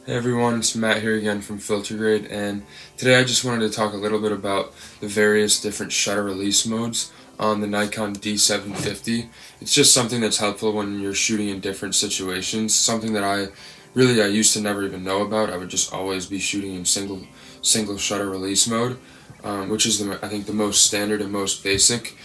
Hey everyone, it's Matt here again from FilterGrade, and today I just wanted to talk a little bit about the various different shutter release modes on the Nikon D750. It's just something that's helpful when you're shooting in different situations, something that I used to never even know about. I would just always be shooting in single shutter release mode, which is I think the most standard and most basic.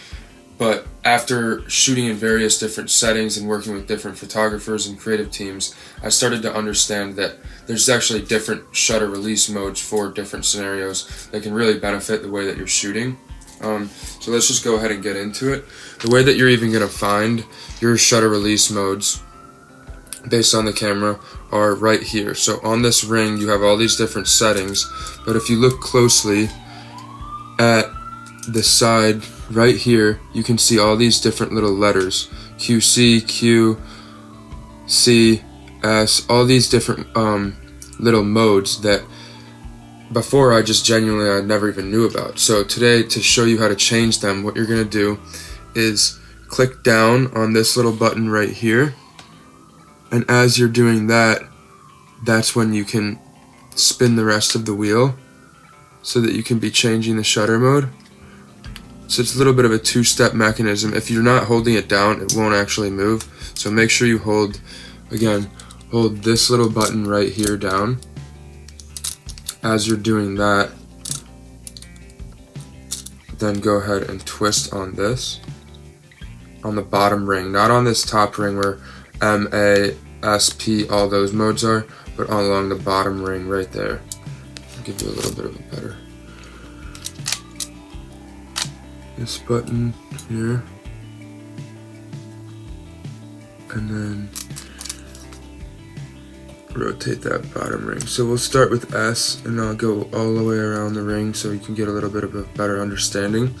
But after shooting in various different settings and working with different photographers and creative teams, I started to understand that there's actually different shutter release modes for different scenarios that can really benefit the way that you're shooting. So let's just go ahead and get into it. The way that you're even going to find your shutter release modes based on the camera are right here. So on this ring you have all these different settings, but if you look closely at the side right here, you can see all these different little letters: QC, Q, C, S, all these different little modes that before I never even knew about. So today, to show you how to change them, what you're going to do is click down on this little button right here, and as you're doing that, that's when you can spin the rest of the wheel so that you can be changing the shutter mode. So it's a little bit of a two-step mechanism. If you're not holding it down, it won't actually move. So make sure you hold this little button right here down. As you're doing that, then go ahead and twist on this, on the bottom ring, not on this top ring where M, A, S, P, all those modes are, but along the bottom ring right there. I'll give you a little bit of a better. This button here, and then rotate that bottom ring. So we'll start with S, and I'll go all the way around the ring so you can get a little bit of a better understanding.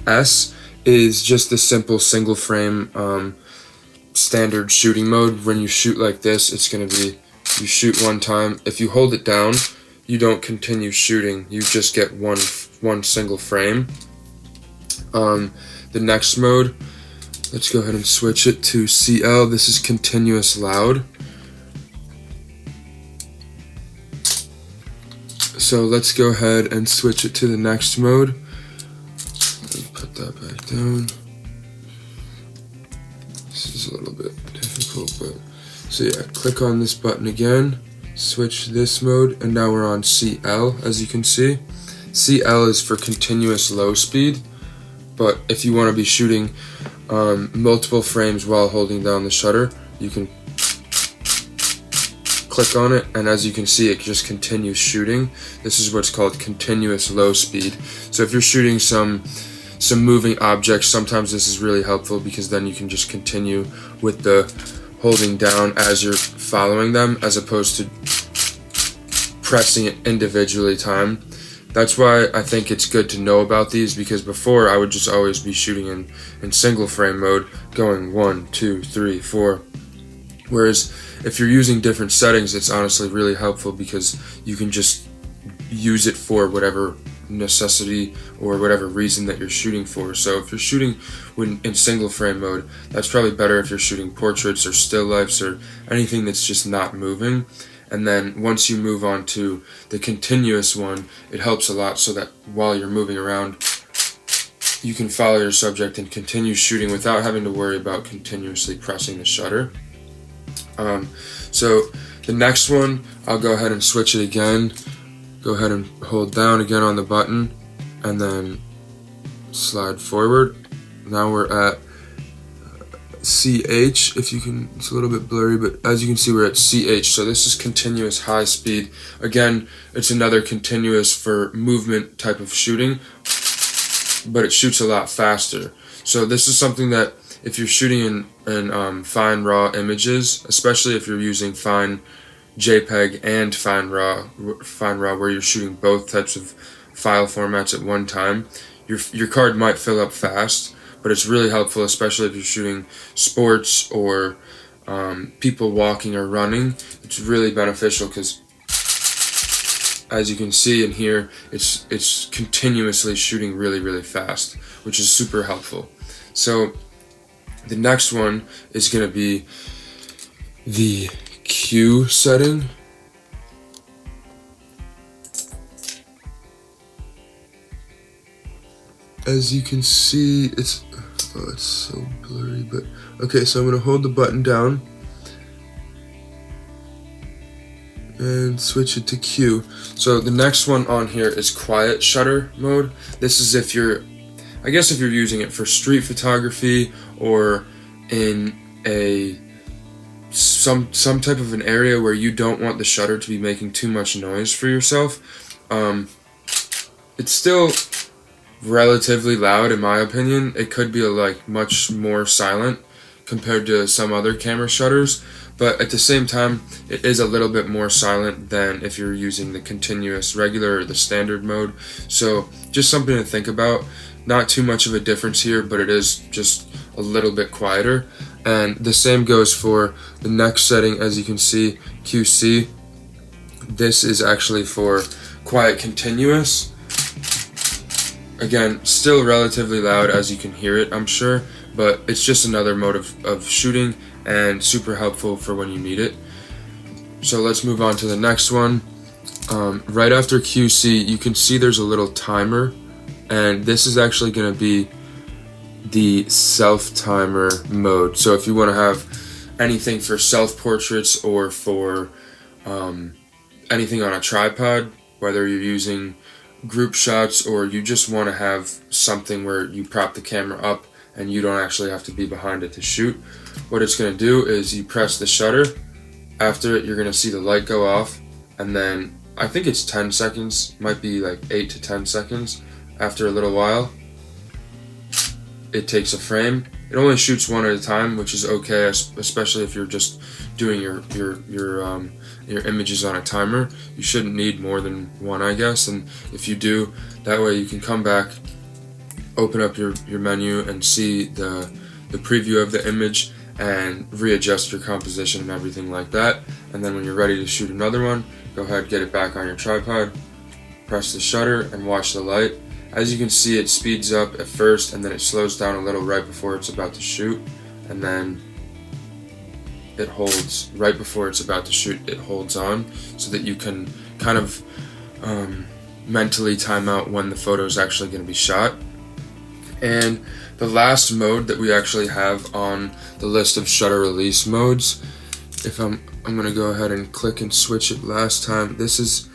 S is just the simple single frame standard shooting mode. When you shoot like this, it's going to be, you shoot one time. If you hold it down, you don't continue shooting, you just get one single frame. The next mode, let's go ahead and switch it to CL. This is continuous loud. So let's go ahead and switch it to the next mode. Put that back down. This is a little bit difficult, but so yeah, click on this button again, switch this mode, and now we're on CL. As you can see, CL is for continuous low speed. But if you want to be shooting multiple frames while holding down the shutter, you can click on it, and as you can see, it just continues shooting. This is what's called continuous low speed. So if you're shooting some moving objects, sometimes this is really helpful because then you can just continue with the holding down as you're following them, as opposed to pressing it individually time. That's why I think it's good to know about these, because before I would just always be shooting in single frame mode, going 1, 2, 3, 4. Whereas if you're using different settings, it's honestly really helpful because you can just use it for whatever necessity or whatever reason that you're shooting for. So if you're shooting in single frame mode, that's probably better if you're shooting portraits or still lifes or anything that's just not moving. And then once you move on to the continuous one, it helps a lot so that while you're moving around, you can follow your subject and continue shooting without having to worry about continuously pressing the shutter. So the next one, I'll go ahead and switch it again. Go ahead and hold down again on the button, and then slide forward. Now we're at CH, if you can, it's a little bit blurry, but as you can see, we're at CH. So this is continuous high speed. Again, it's another continuous for movement type of shooting, but it shoots a lot faster. So this is something that if you're shooting in fine raw images, especially if you're using fine JPEG and fine raw where you're shooting both types of file formats at one time, your card might fill up fast. But it's really helpful, especially if you're shooting sports or people walking or running. It's really beneficial because, as you can see in here, it's continuously shooting really fast, which is super helpful. So the next one is going to be the Q setting. as you can see, it's so blurry, but okay, so I'm gonna hold the button down and switch it to Q. So the next one on here is quiet shutter mode. This is if you're using it for street photography or in some type of an area where you don't want the shutter to be making too much noise for yourself. It's still relatively loud in my opinion. It could be much more silent compared to some other camera shutters, but at the same time it is a little bit more silent than if you're using the continuous regular or the standard mode. So just something to think about. Not too much of a difference here, but it is just a little bit quieter. And the same goes for the next setting. As you can see, QC, this is actually for quiet continuous. Again, still relatively loud, as you can hear it, I'm sure, but it's just another mode of shooting and super helpful for when you need it. So let's move on to the next one. Right after QC, you can see there's a little timer, and this is actually going to be the self-timer mode. So if you want to have anything for self-portraits or for anything on a tripod, whether you're using group shots or you just want to have something where you prop the camera up and you don't actually have to be behind it to shoot, what it's going to do is you press the shutter. After it, you're going to see the light go off, and then I think it's 10 seconds, might be like 8 to 10 seconds. After a little while, it takes a frame. It only shoots one at a time, which is okay, especially if you're just doing your images on a timer. You shouldn't need more than one, I guess, and if you do, that way you can come back, open up your menu and see the preview of the image and readjust your composition and everything like that. And then when you're ready to shoot another one, go ahead, get it back on your tripod, press the shutter and watch the light. As you can see, it speeds up at first and then it slows down a little right before it's about to shoot, and then it holds right before it's about to shoot. It holds on so that you can kind of mentally time out when the photo is actually going to be shot. And the last mode that we actually have on the list of shutter release modes, if I'm going to go ahead and click and switch it last time. This is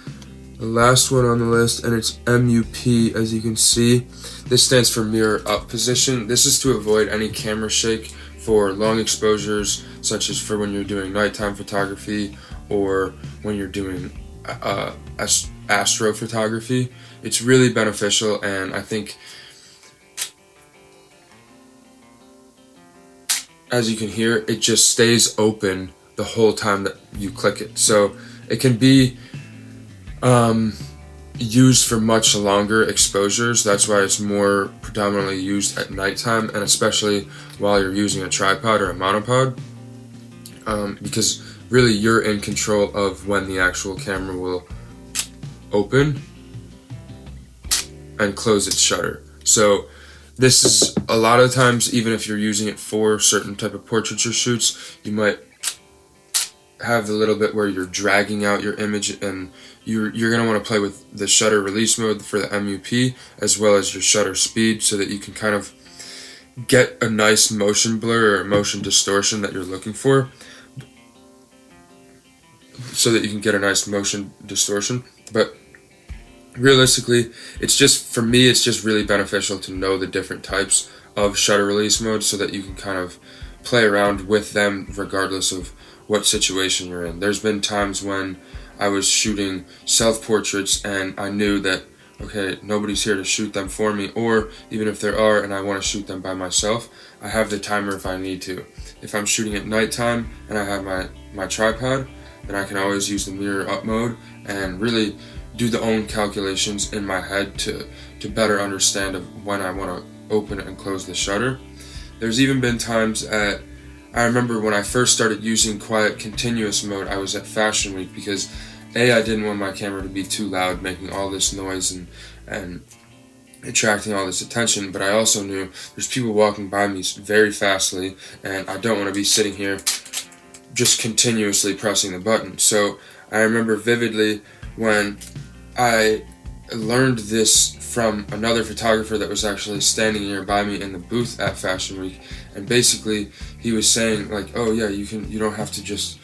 the last one on the list, and it's MUP. As you can see, this stands for mirror up position. This is to avoid any camera shake for long exposures, such as for when you're doing nighttime photography or when you're doing astrophotography. It's really beneficial, and I think, as you can hear, it just stays open the whole time that you click it. So it can be used for much longer exposures. That's why it's more predominantly used at nighttime, and especially while you're using a tripod or a monopod, because really you're in control of when the actual camera will open and close its shutter. So this is a lot of times, even if you're using it for certain type of portraiture shoots, you might have the little bit where you're dragging out your image, and you're going to want to play with the shutter release mode for the MUP as well as your shutter speed, so that you can kind of get a nice motion blur or motion distortion that you're looking for, so that you can get a nice motion distortion. But realistically, it's just, for me, it's just really beneficial to know the different types of shutter release modes so that you can kind of play around with them regardless of what situation you're in. There's been times when I was shooting self-portraits and I knew that, okay, nobody's here to shoot them for me, or even if there are and I want to shoot them by myself, I have the timer if I need to. If I'm shooting at nighttime and I have my tripod, then I can always use the mirror up mode and really do the own calculations in my head to better understand of when I want to open and close the shutter. There's even been times I remember when I first started using quiet continuous mode, I was at Fashion Week because I didn't want my camera to be too loud, making all this noise and attracting all this attention, but I also knew there's people walking by me very fastly, and I don't want to be sitting here just continuously pressing the button. So I remember vividly when I learned this from another photographer that was actually standing nearby me in the booth at Fashion Week, and basically he was saying like, oh yeah, you don't have to just,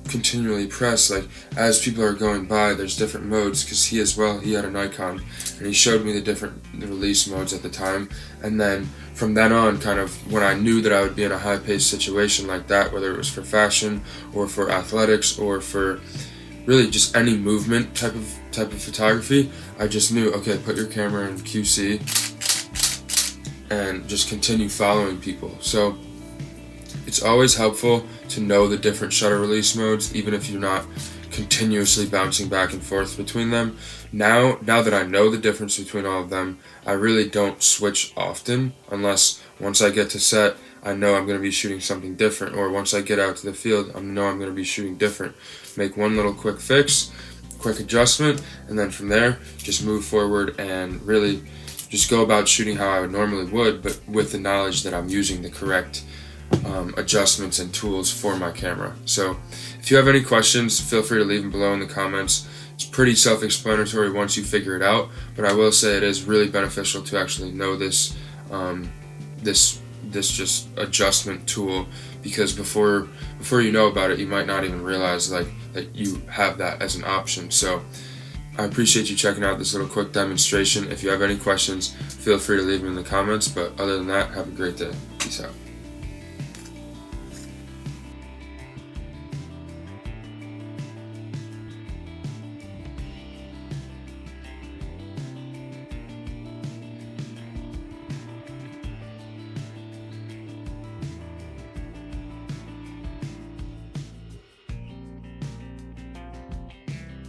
continually press, like as people are going by there's different modes, because he had a Nikon, and he showed me the release modes at the time. And then from then on, kind of when I knew that I would be in a high-paced situation like that, whether it was for fashion or for athletics or for really just any movement type of photography, I just knew, okay, put your camera in QC and just continue following people. So it's always helpful to know the different shutter release modes, even if you're not continuously bouncing back and forth between them. Now that I know the difference between all of them, I really don't switch often, unless once I get to set, I know I'm going to be shooting something different, or once I get out to the field, I know I'm going to be shooting different. Make one little quick fix, quick adjustment, and then from there, just move forward and really just go about shooting how I would normally would, but with the knowledge that I'm using the correct adjustments and tools for my camera. So if you have any questions, feel free to leave them below in the comments. It's pretty self-explanatory once you figure it out, but I will say it is really beneficial to actually know this this just adjustment tool, because before you know about it, you might not even realize that you have that as an option. So I appreciate you checking out this little quick demonstration. If you have any questions, feel free to leave them in the comments, but other than that, have a great day. Peace out.